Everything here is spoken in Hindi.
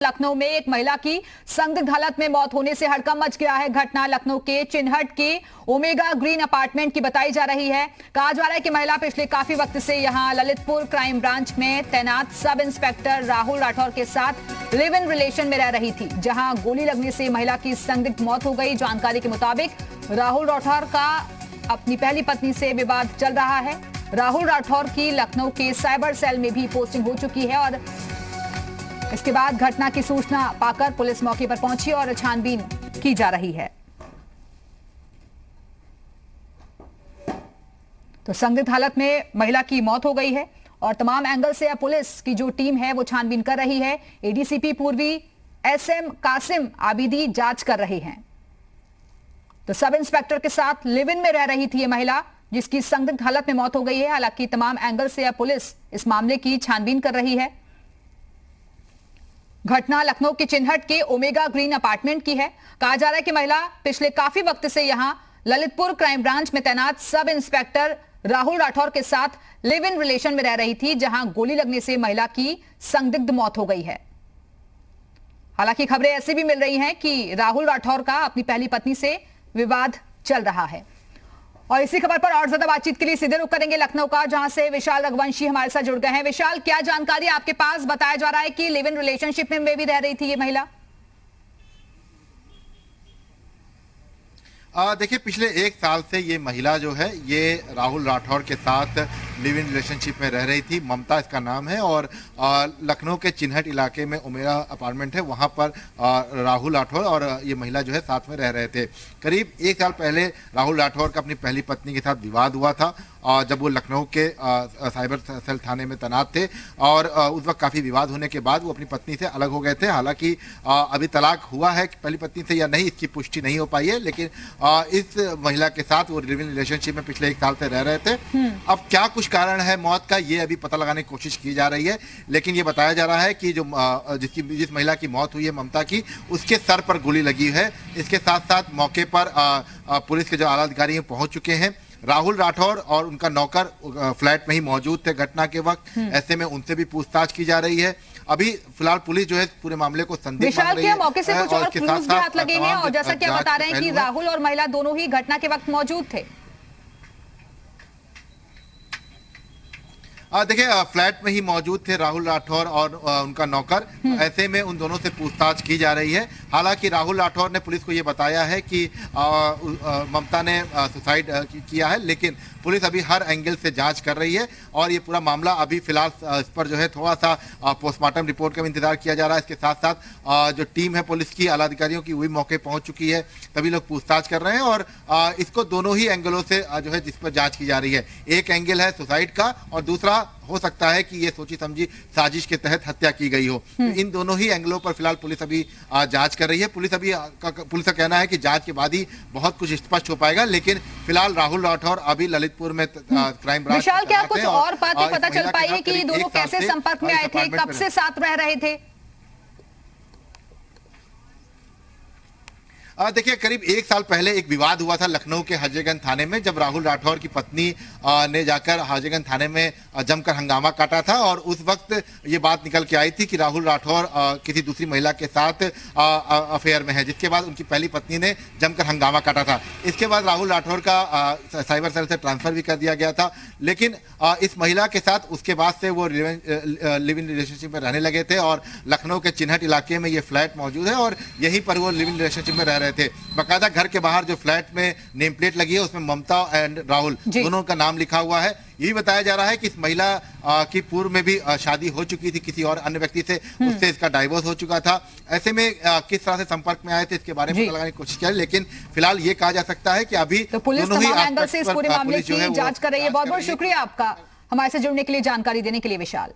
लखनऊ में एक महिला की संदिग्ध हालत में मौत होने से हड़कंप मच गया है। घटना लखनऊ के चिन्हट के ओमेगा ग्रीन अपार्टमेंट की बताई जा रही है। कहा जा रहा है कि महिला पिछले काफी वक्त से यहां ललितपुर क्राइम ब्रांच में तैनात सब इंस्पेक्टर राहुल राठौर के साथ लिव इन रिलेशन में रह रही थी, जहां गोली लगने से महिला की संदिग्ध मौत हो गई। जानकारी के मुताबिक राहुल राठौर का अपनी पहली पत्नी से विवाद चल रहा है। राहुल राठौर की लखनऊ के साइबर सेल में भी पोस्टिंग हो चुकी है और इसके बाद घटना की सूचना पाकर पुलिस मौके पर पहुंची और छानबीन की जा रही है। तो संदिग्ध हालत में महिला की मौत हो गई है और तमाम एंगल से अब पुलिस की जो टीम है वो छानबीन कर रही है। एडीसीपी पूर्वी एसएम कासिम आबिदी जांच कर रहे हैं। तो सब इंस्पेक्टर के साथ लिव इन में रह रही थी ये महिला, जिसकी संदिग्ध हालत में मौत हो गई है। हालांकि तमाम एंगल से अब पुलिस इस मामले की छानबीन कर रही है। घटना लखनऊ के चिन्हट के ओमेगा ग्रीन अपार्टमेंट की है। कहा जा रहा है कि महिला पिछले काफी वक्त से यहां ललितपुर क्राइम ब्रांच में तैनात सब इंस्पेक्टर राहुल राठौर के साथ लिव इन रिलेशन में रह रही थी, जहां गोली लगने से महिला की संदिग्ध मौत हो गई है। हालांकि खबरें ऐसी भी मिल रही हैं कि राहुल राठौर का अपनी पहली पत्नी से विवाद चल रहा है। और इसी खबर पर और ज्यादा बातचीत के लिए सीधे रुख करेंगे लखनऊ का, जहां से विशाल रघुवंशी हमारे साथ जुड़ गए हैं। विशाल, क्या जानकारी आपके पास? बताया जा रहा है कि लिव इन रिलेशनशिप में भी रह रही थी ये महिला। देखिए, पिछले एक साल से ये महिला जो है ये राहुल राठौर के साथ लिव इन रिलेशनशिप में रह रही थी। ममता इसका नाम है और लखनऊ के चिन्हट इलाके में उमेरा अपार्टमेंट है, वहाँ पर राहुल राठौर और ये महिला जो है साथ में रह रहे थे। करीब एक साल पहले राहुल राठौर का अपनी पहली पत्नी के साथ विवाद हुआ था जब वो लखनऊ के साइबर सेल थाने में तैनात थे और उस वक्त काफ़ी विवाद होने के बाद वो अपनी पत्नी से अलग हो गए थे। हालांकि अभी तलाक हुआ है पहली पत्नी से या नहीं, इसकी पुष्टि नहीं हो पाई है, लेकिन इस महिला के साथ वो लिव इन रिलेशनशिप में पिछले एक साल से रह रहे थे। अब क्या कुछ कारण है मौत का, ये अभी पता लगाने की कोशिश की जा रही है, लेकिन ये बताया जा रहा है कि जो जिस महिला की मौत हुई है ममता की, उसके सर पर गोली लगी है। इसके साथ साथ मौके पर पुलिस के जो आला अधिकारी हैं पहुंच चुके हैं। राहुल राठौर और उनका नौकर फ्लैट में ही मौजूद थे घटना के वक्त। ऐसे में उनसे भी पूछताछ की जा रही है। अभी फिलहाल पुलिस जो है पूरे मामले को संदिग्ध मान रही है। मौके से कुछ और क्लूज भी हाथ लगे हैं और जैसा कि आप बता रहे हैं कि राहुल और महिला दोनों ही घटना के वक्त मौजूद थे। देखिए, फ्लैट में ही मौजूद थे राहुल राठौर और उनका नौकर। ऐसे में उन दोनों से पूछताछ की जा रही है। हालांकि राहुल राठौर ने पुलिस को ये बताया है कि ममता ने सुसाइड किया है, लेकिन पुलिस अभी हर एंगल से जांच कर रही है और ये पूरा मामला अभी फिलहाल इस पर जो है थोड़ा सा पोस्टमार्टम रिपोर्ट का भी इंतजार किया जा रहा है। इसके साथ साथ जो टीम है पुलिस की आला अधिकारियों की, वही मौके पहुंच चुकी है। तभी लोग पूछताछ कर रहे हैं और इसको दोनों ही एंगलों से जो है जिस पर जांच की जा रही है। एक एंगल है सुसाइड का और दूसरा हो सकता है कि ये सोची समझी साजिश के तहत हत्या की गई हो। तो इन दोनों ही एंगलों पर फिलहाल पुलिस अभी जांच कर रही है। पुलिस का कहना है कि जांच के बाद ही बहुत कुछ स्पष्ट हो पाएगा, लेकिन फिलहाल राहुल राठौर अभी ललितपुर में क्राइम ब्रांच। विशाल, क्या कुछ और बातें पता चल पाई है कि ये दोनों कैसे संपर्क में आए थे, कब से साथ रह रहे थे? देखिए, करीब एक साल पहले एक विवाद हुआ था लखनऊ के हाजीगंज थाने में, जब राहुल राठौर की पत्नी ने जाकर हाजीगंज थाने में जमकर हंगामा काटा था और उस वक्त ये बात निकल के आई थी कि राहुल राठौर किसी दूसरी महिला के साथ अफेयर में है, जिसके बाद उनकी पहली पत्नी ने जमकर हंगामा काटा था। इसके बाद राहुल राठौर का साइबर सेल से ट्रांसफर भी कर दिया गया था, लेकिन इस महिला के साथ उसके बाद से वो लिव इन रिलेशनशिप में रहने लगे थे और लखनऊ के चिन्हट इलाके में ये फ्लैट मौजूद है और यहीं पर वो लिव इन रिलेशनशिप में रह रहे थे। बाकायदा घर के बाहर जो फ्लैट में नेम प्लेट लगी है उसमें ममता एंड राहुल दोनों का नाम लिखा हुआ है। यही बताया जा रहा है कि इस महिला की पूर्व में भी शादी हो चुकी थी किसी और अन्य व्यक्ति से, उससे इसका डाइवोर्स हो चुका था। ऐसे में किस तरह से संपर्क में आए थे इसके बारे में पता लगाने की कोशिश की, लेकिन फिलहाल ये कहा जा सकता है कि अभी तो पुलिस तमाम एंगल से इस पूरे मामले की जांच कर रही है। बहुत बहुत शुक्रिया आपका हमारे से जुड़ने के लिए, जानकारी देने के लिए विशाल।